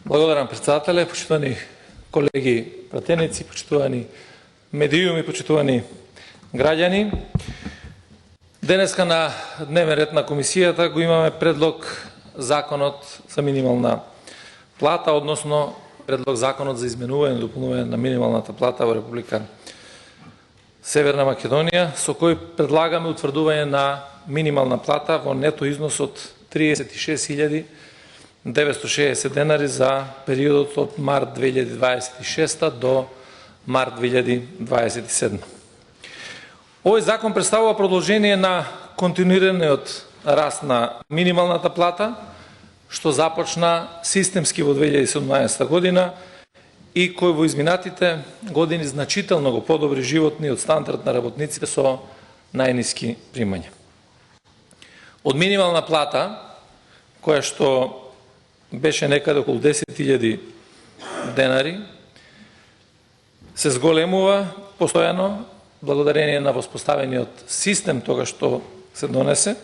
Благодарам, председателе, почитувани колеги пратеници, почитувани медиуми, почитувани граѓани. Денеска на дневен ред на комисијата го имаме предлог законот за минимална плата, односно предлог законот за изменување и дополнување на минималната плата во Република Северна Македонија, со кој предлагаме утврдување на минимална плата во нето износ од 36.960 денари за периодот од март 2026 до март 2027. Овој закон представува продолжение на континуираниот раст на минималната плата, што започна системски во 2017 година и кој во изминатите години значително го подобри животниот стандард на работниците со најниски примања. Од минимална плата, која што беше некаде околу 10.000 денари, се зголемува постојано благодарение на воспоставениот систем тогаш што се донесе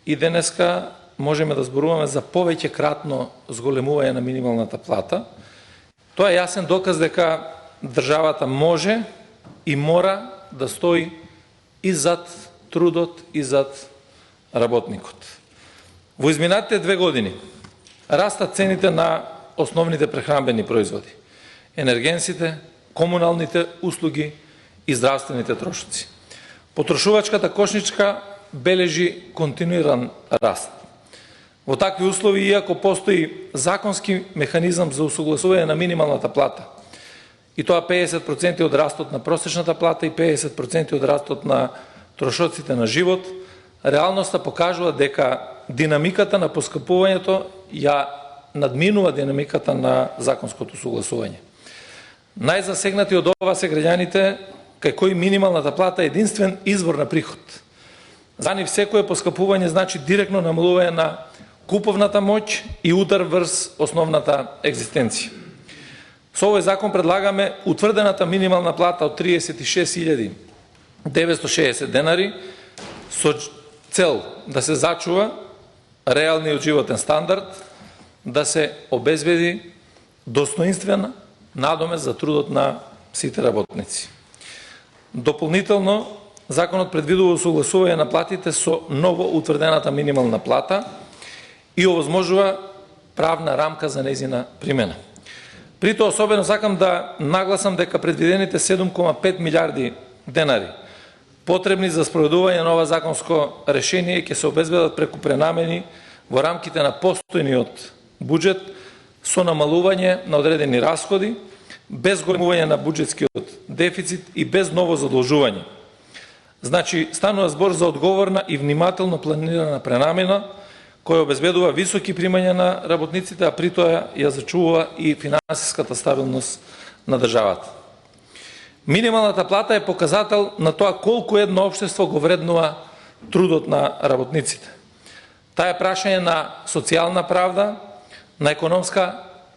и денеска можеме да зборуваме за повеќе кратно зголемување на минималната плата. Тоа е јасен доказ дека државата може и мора да стои и зад трудот и зад работникот. Во изминатите 2 години растат цените на основните прехранбени производи, енергенсите, комуналните услуги и здравствените трошоци. Потрошувачката кошничка бележи континуиран раст. Во такви услови, иако постои законски механизам за усогласување на минималната плата, и тоа 50% од растот на просечната плата и 50% од растот на трошоците на живот, реалноста покажува дека динамиката на поскапувањето ја надминува динамиката на законското согласување. Најзасегнати од ова се граѓаните кај кои минималната плата е единствен извор на приход. За нив секое поскапување значи директно намалување на куповната моќ и удар врз основната екзистенција. Со овој закон предлагаме утврдената минимална плата од 36.960 денари со цел да се зачува реалниот животен стандард, да се обезбеди достоинствена надомест за трудот на сите работници. Дополнително, законот предвидува согласување на платите со ново утврдената минимална плата и овозможува правна рамка за нејзина примена. При тоа особено сакам да нагласам дека предвидените 7,5 милиарди денари потребни за спроведување на ова законско решение ќе се обезбедат преку пренамени во рамките на постојниот буџет со намалување на одредени расходи, без зголемување на буџетскиот дефицит и без ново задолжување. Значи, станува збор за одговорна и внимателно планирана пренамена, која обезбедува високи примања на работниците, а при тоа ја зачувува и финансиската стабилност на државата. Минималната плата е показател на тоа колку едно општество го вреднува трудот на работниците. Таа е прашање на социјална правда, на економска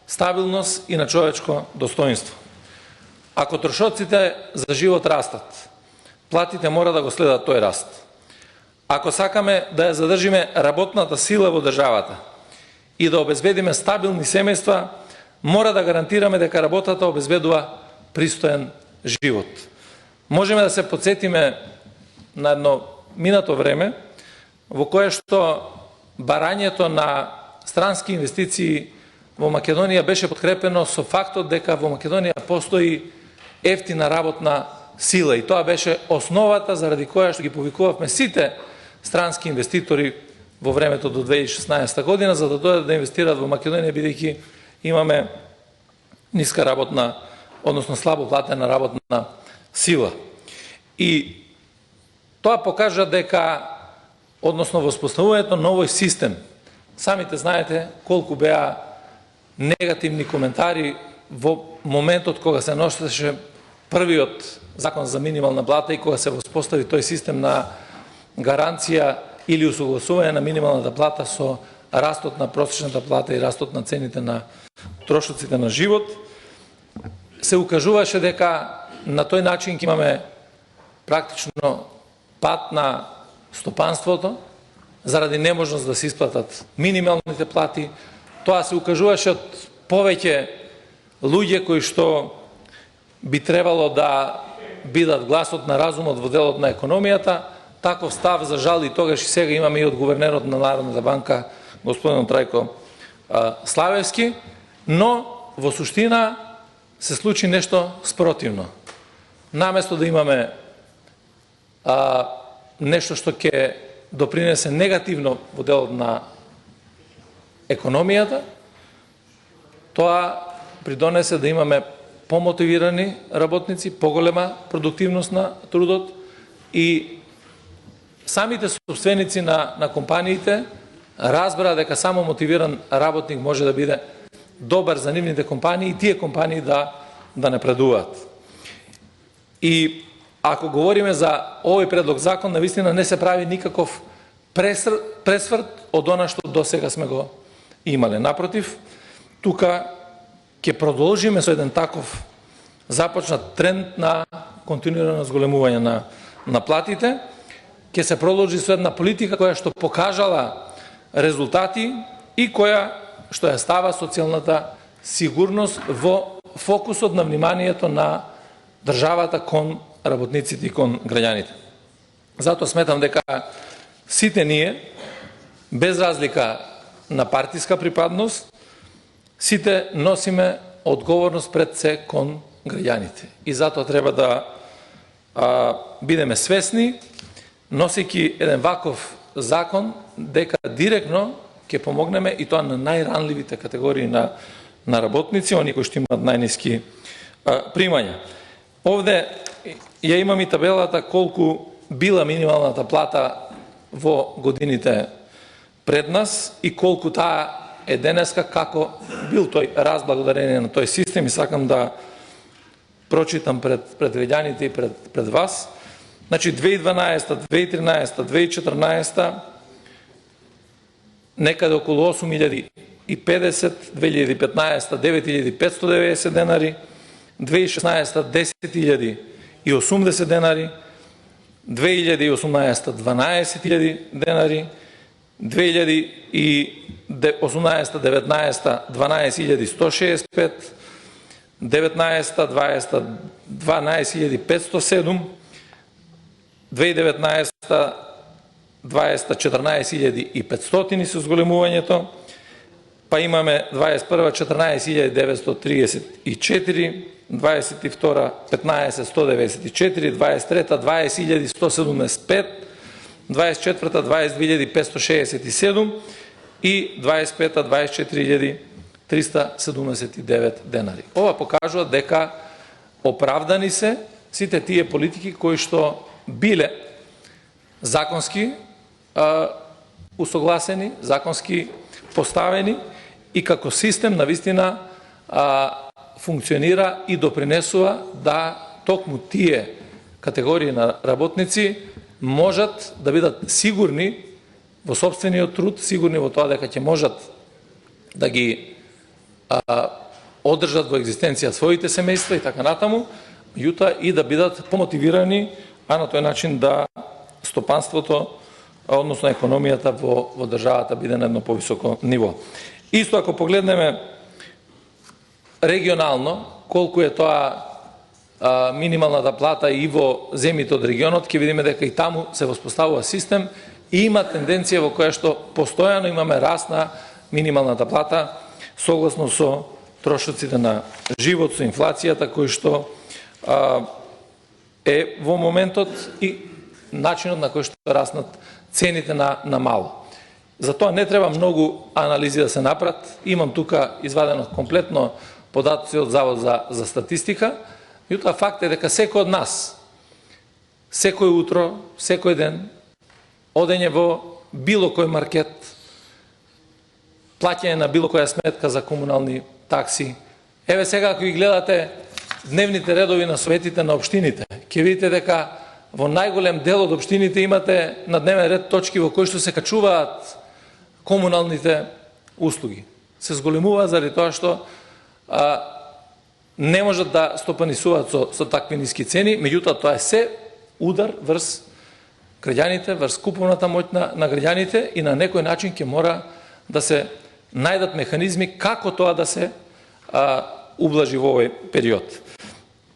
стабилност и на човечко достоинство. Ако трошоците за живот растат, платите мора да го следат тој раст. Ако сакаме да ја задржиме работната сила во државата и да обезбедиме стабилни семејства, мора да гарантираме дека работата обезбедува пристоен живот. Можеме да се подсетиме на едно минато време во кое што барањето на странски инвестиции во Македонија беше подкрепено со фактот дека во Македонија постои ефтина работна сила и тоа беше основата заради која што ги повикувавме сите странски инвеститори во времето до 2016 година за да дојдат да инвестираат во Македонија, бидејќи имаме ниска работна, односно слабо платена работна сила. И тоа покажа дека, односно воспоставувањето на овој систем, самите знаете колку беа негативни коментари во моментот кога се носеше првиот закон за минимална плата и кога се воспостави тој систем на гаранција или усогласување на минималната плата со растот на просечната плата и растот на цените на трошоците на живот, се укажуваше дека на тој начин ќе имаме практично пат на стопанството заради неможност да се исплатат минималните плати. Тоа се укажуваше од повеќе луѓе кои што би требало да бидат гласот на разумот во делот на економијата. Таков став, за жал, и тогаш и сега имаме и од гувернерот на Народната банка, господин Трајко Славевски, но во суштина се случи нешто спротивно. Наместо да имаме нешто што ќе допринесе негативно во делот на економијата, тоа придонесе да имаме помотивирани работници, поголема продуктивност на трудот и самите собственици на компаниите разбра дека само мотивиран работник може да биде добар за нивните компании и тие компании да напредуваат. И ако говориме за овој предлог закон, навистина не се прави никаков пресврт од она што досега сме го имале. Напротив, тука ќе продолжиме со еден таков започнат тренд на континуирано зголемување на платите. Ќе се продолжи со една политика која што покажала резултати и која што ја става социјалната сигурност во фокусот на вниманието на државата кон работниците и кон граѓаните. Затоа сметам дека сите ние, без разлика на партиска припадност, сите носиме одговорност пред се кон граѓаните. И затоа треба да бидеме свесни, носејќи еден ваков закон, дека директно ќе помогнеме и тоа на најранливите категории на работници, они кои што имаат најниски примања. Овде ја имам и табелата колку била минималната плата во годините пред нас и колку таа е денеска, како бил тој раст благодарение на тој систем, и сакам да прочитам пред граѓаните и пред вас. Значи 2012, 2013, 2014 некаде околу 8.050, 2015 9.590 денари, 2016 10.080 денари, 2018 12.000 денари, 2018-19 12.165, 19-20 12.507, 2019 20 14.500 со зголемувањето, па имаме 21 14.934, 22 15.194, 23 20.175, 24 22.567 и 25 24.379 денари. Ова покажува дека оправдани се сите тие политики кои што биле законски усогласени, законски поставени и како систем навистина функционира и допринесува да токму тие категории на работници можат да бидат сигурни во собствениот труд, сигурни во тоа дека ќе можат да ги одржат во екзистенција своите семејства и така натаму, меѓутоа и да бидат помотивирани, а на тој начин да стопанството, односно економијата во државата биде на едно повисоко ниво. Исто ако погледнеме регионално, колку е тоа минималната плата и во земјите од регионот, ќе видиме дека и таму се воспоставува систем и има тенденција во која што постојано имаме раст на минималната плата согласно со трошоците на живот, со инфлацијата кој што е во моментот и начинот на кој што раснат цените на мало. Затоа не треба многу анализи да се направат. Имам тука извадено комплетно податоци од Завод за статистика. Јутоа факт е дека секој од нас, секој утро, секој ден, одење во било кој маркет, плаќање на било која сметка за комунални такси. Еве сега ако ги гледате дневните редови на советите на општините, ќе видите дека во најголем дел од општините имате на дневен ред точки во кои што се качуваат комуналните услуги. Се зголемува заради тоа што не можат да стопанисуваат со такви ниски цени, меѓутоа тоа е се удар врз граѓаните, врз куповната моќ на граѓаните и на некој начин ќе мора да се најдат механизми како тоа да се ублажи во овој период.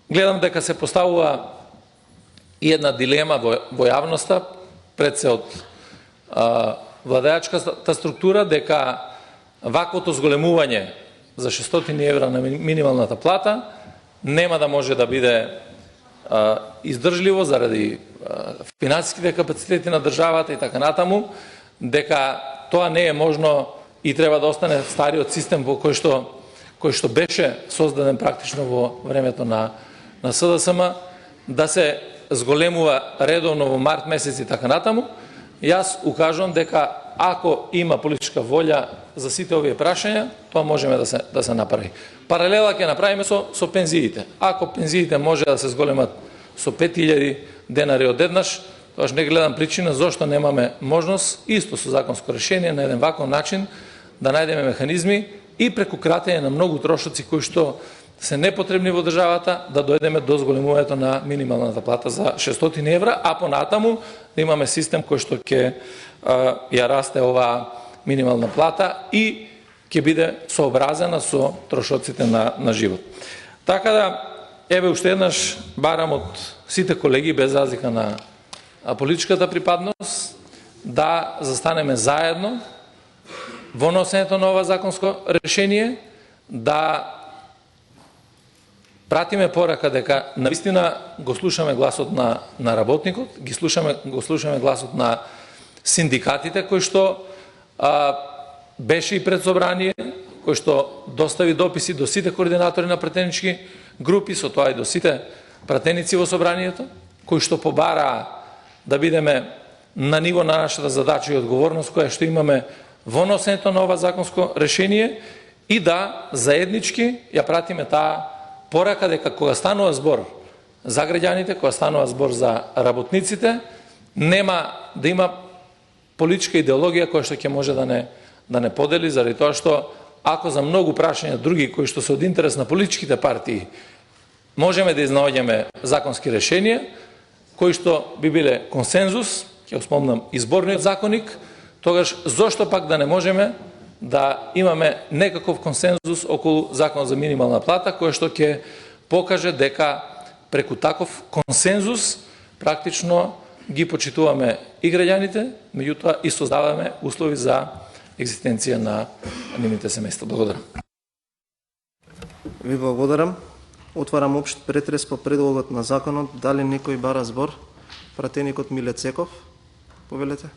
Гледам дека се поставува и една дилема во јавноста, пред се од владеачката структура, дека ваквото зголемување за 600 евра на минималната плата нема да може да биде издржливо заради финансиските капацитети на државата и така натаму, дека тоа не е можно и треба да остане стариот систем во кој што беше создаден практично во времето на СДСМ, да се зголемува редовно во март месец и така натаму. Јас укажувам дека ако има политичка волја за сите овие прашања, тоа можеме да се направи. Паралела ќе направиме со пензиите. Ако пензиите може да се зголемат со 5000 денари одеднаш, тоа не гледам причина зошто немаме можност исто со законско решение на еден ваков начин да најдеме механизми и преку кратење на многу трошоци кои што се непотребни во државата да дојдеме до зголемувањето на минималната плата за 600 евра, а понатаму да имаме систем кој што ќе ја расте оваа минимална плата и ќе биде сообразена со трошоците на живот. Така да, еве уште еднаш барам од сите колеги без разлика на политичката припадност да застанеме заедно во носењето на ова законско решение, да пратиме порака дека навистина го слушаме гласот на работникот, го слушаме гласот на синдикатите кој што беше и пред собрание, кој што достави дописи до сите координатори на пратенички групи, со тоа и до сите пратеници во собранието, кои што побараа да бидеме на ниво на нашата задача и одговорност која што имаме во носењето на ова законско решение и да заеднички ја пратиме таа порака дека кога станува збор за граѓаните, кога станува збор за работниците, нема да има политичка идеологија која што ќе може да не подели, заради тоа што ако за многу прашања други кои што се од интерес на политичките партии можеме да изнаоѓаме законски решенија кои што би биле консензус, ќе спомнам изборниот законник, тогаш зошто пак да не можеме да имаме некаков консензус околу закон за минимална плата, кој што ќе покаже дека преку таков консензус практично ги почитуваме и граѓаните, меѓутоа и создаваме услови за екзистенција на нивните семејства. Благодарам. Ви благодарам. Отварам општ претрес по предлогот на законот. Дали некој бара збор? Пратеникот Миле Цеков. Повелете.